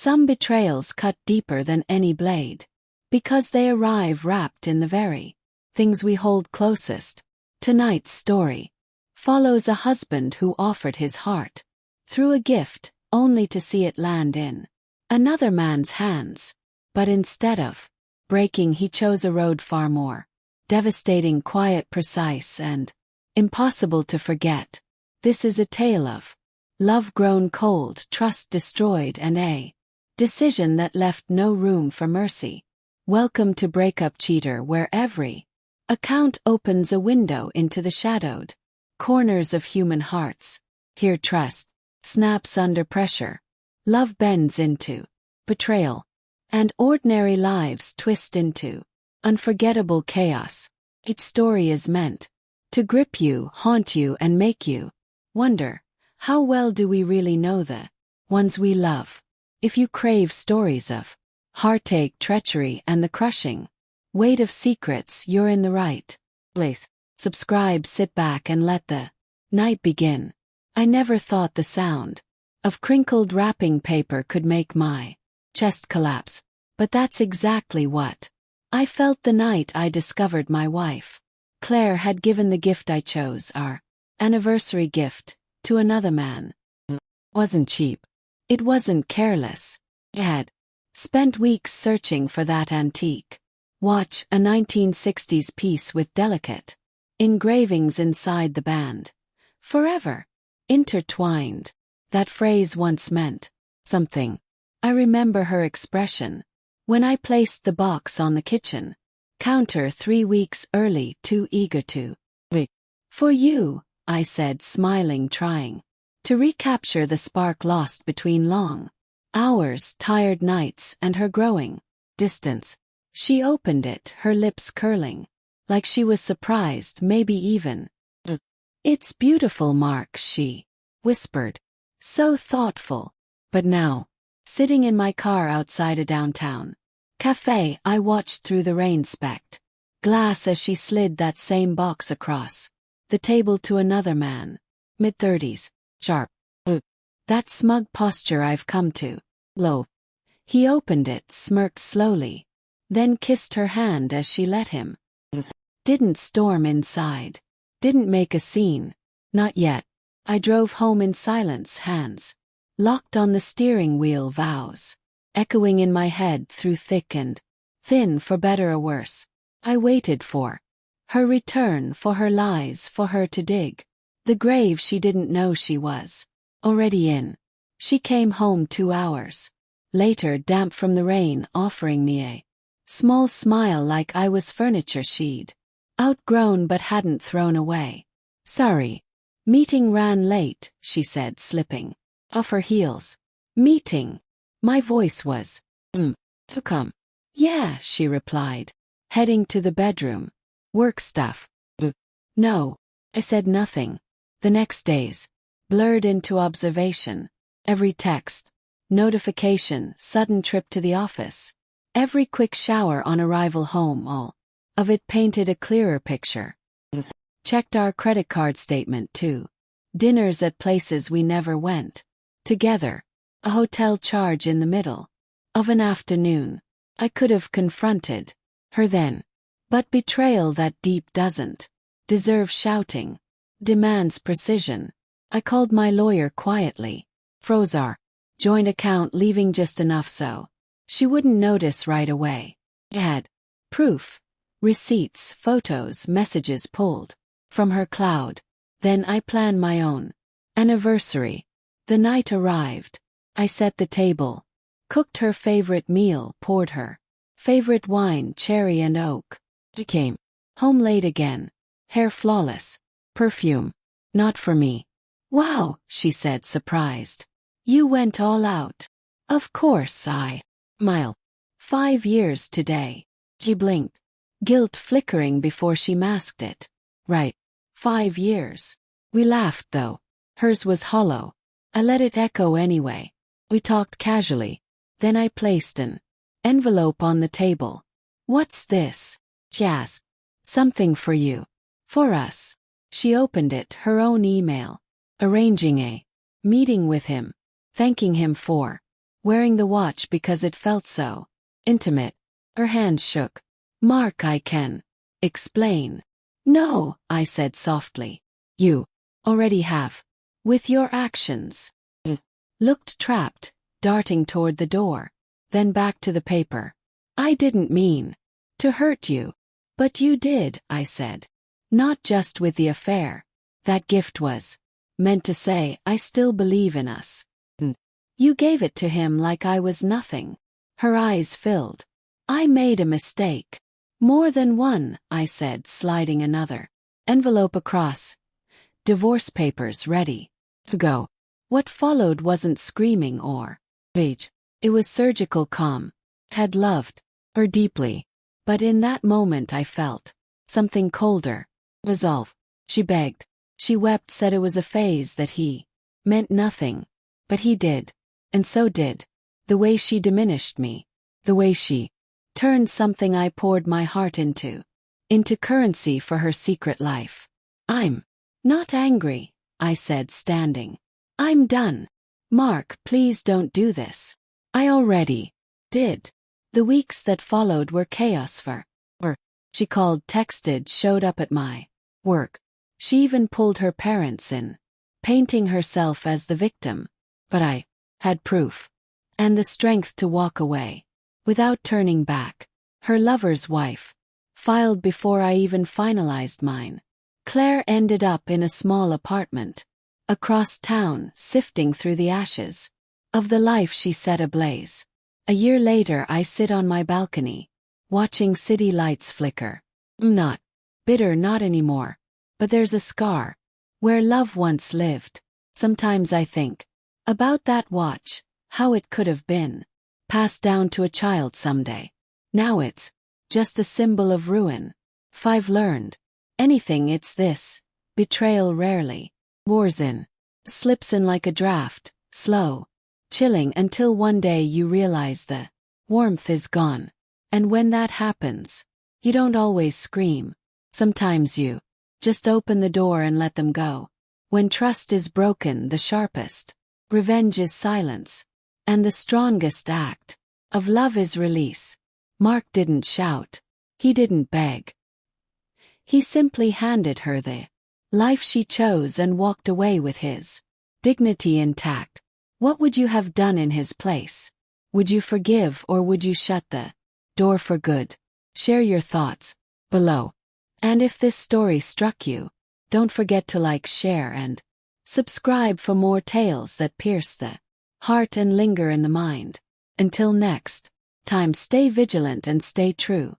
Some betrayals cut deeper than any blade, because they arrive wrapped in the very things we hold closest. Tonight's story follows a husband who offered his heart through a gift, only to see it land in another man's hands. But instead of breaking, he chose a road far more devastating, quiet, precise, and impossible to forget. This is a tale of love grown cold, trust destroyed, and a decision that left no room for mercy. Welcome to Breakup Cheater, where every account opens a window into the shadowed corners of human hearts. Here trust snaps under pressure, love bends into betrayal, and ordinary lives twist into unforgettable chaos. Each story is meant to grip you, haunt you, and make you wonder, how well do we really know the ones we love? If you crave stories of heartache, treachery, and the crushing weight of secrets, you're in the right place. Subscribe, sit back, and let the night begin. I never thought the sound of crinkled wrapping paper could make my chest collapse, but that's exactly what I felt the night I discovered my wife, Claire, had given the gift I chose, our anniversary gift, to another man. It wasn't cheap. It wasn't careless. I had spent weeks searching for that antique watch, a 1960s piece with delicate engravings inside the band. Forever intertwined. That phrase once meant something. I remember her expression when I placed the box on the kitchen counter 3 weeks early, too eager to wait for you, I said, smiling, trying to recapture the spark lost between long hours, tired nights, and her growing distance. She opened it, her lips curling, like she was surprised, maybe even. "It's beautiful, Mark," she whispered, so thoughtful. But now, sitting in my car outside a downtown cafe, I watched through the rain-specked glass as she slid that same box across the table to another man, mid-30s, sharp. That smug posture I've come to loathe. He opened it, smirked slowly, then kissed her hand as she let him. Didn't storm inside. Didn't make a scene. Not yet. I drove home in silence, hands locked on the steering wheel, vows echoing in my head through thick and thin. For better or worse, I waited for her return, for her lies, for her to dig the grave she didn't know she was already in. She came home 2 hours later, damp from the rain, offering me a small smile like I was furniture she'd outgrown but hadn't thrown away. "Sorry. Meeting ran late," she said, slipping off her heels. "Meeting?" My voice was, to come. "Yeah," she replied, heading to the bedroom. "Work stuff." "No." I said nothing. The next days blurred into observation. Every text, notification, sudden trip to the office, every quick shower on arrival home, all of it painted a clearer picture. Checked our credit card statement too. Dinners at places we never went together. A hotel charge in the middle of an afternoon. I could have confronted her then. But betrayal that deep doesn't deserve shouting. Demands precision. I called my lawyer quietly. Froze our joint account, leaving just enough so she wouldn't notice right away. I had proof. Receipts, photos, messages pulled from her cloud. Then I planned my own anniversary. The night arrived. I set the table, cooked her favorite meal, poured her favorite wine, cherry and oak. She came home late again, hair flawless, perfume not for me. "Wow," she said, surprised. "You went all out." "Of course," I smiled. 5 years today. She blinked, guilt flickering before she masked it. "Right. 5 years." We laughed though. Hers was hollow. I let it echo anyway. We talked casually. Then I placed an envelope on the table. "What's this?" she asked. "Something for you." "For us." She opened it, her own email. Arranging a meeting with him. Thanking him for wearing the watch because it felt so intimate. Her hand shook. Mark, I can explain. No, I said softly. You already have. With your actions. Looked trapped, darting toward the door. Then back to the paper. I didn't mean to hurt you. But you did, I said. Not just with the affair. That gift was meant to say I still believe in us. You gave it to him like I was nothing. Her eyes filled. I made a mistake. More than one, I said, sliding another envelope across. Divorce papers ready to go. What followed wasn't screaming or rage. It was surgical calm. Had loved her deeply. But in that moment I felt something colder. Resolve. She begged. She wept, said it was a phase, that he meant nothing. But he did. And so did. The way she diminished me. The way she turned something I poured my heart into currency for her secret life. I'm not angry, I said, standing. I'm done. Mark, please don't do this. I already did. The weeks that followed were chaos for her. She called, texted, showed up at my work. She even pulled her parents in, painting herself as the victim. But I had proof. And the strength to walk away. Without turning back. Her lover's wife. Filed before I even finalized mine. Claire ended up in a small apartment. Across town, sifting through the ashes of the life she set ablaze. A year later I sit on my balcony, watching city lights flicker. I'm not bitter, not anymore. But there's a scar, where love once lived. Sometimes I think about that watch, how it could have been passed down to a child someday. Now it's just a symbol of ruin. 5 learned anything, it's this: betrayal rarely wars in, slips in like a draft, slow, chilling until one day you realize the warmth is gone. And when that happens, you don't always scream. Sometimes you just open the door and let them go. When trust is broken, the sharpest revenge is silence. And the strongest act of love is release. Mark didn't shout. He didn't beg. He simply handed her the life she chose and walked away with his dignity intact. What would you have done in his place? Would you forgive, or would you shut the door for good? Share your thoughts below. And if this story struck you, don't forget to like, share, and subscribe for more tales that pierce the heart and linger in the mind. Until next time, stay vigilant and stay true.